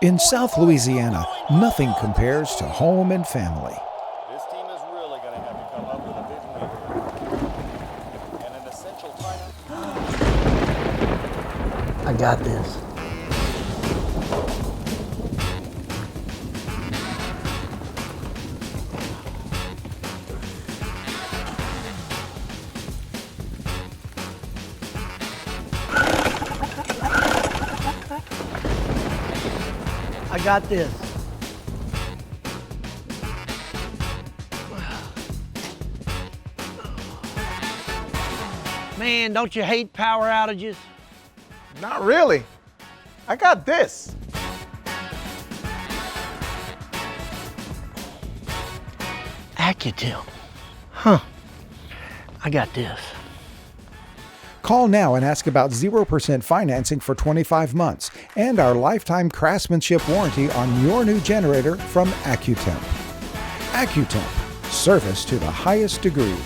In South Louisiana, nothing compares to home and family. This team is really going to have to come up with a vision here. And an essential timeout. I got this. I got this. Man, don't you hate power outages? Not really. I got this. Accutemp. Huh. I got this. Call now and ask about 0% financing for 25 months and our lifetime craftsmanship warranty on your new generator from Accutemp. Accutemp, service to the highest degree.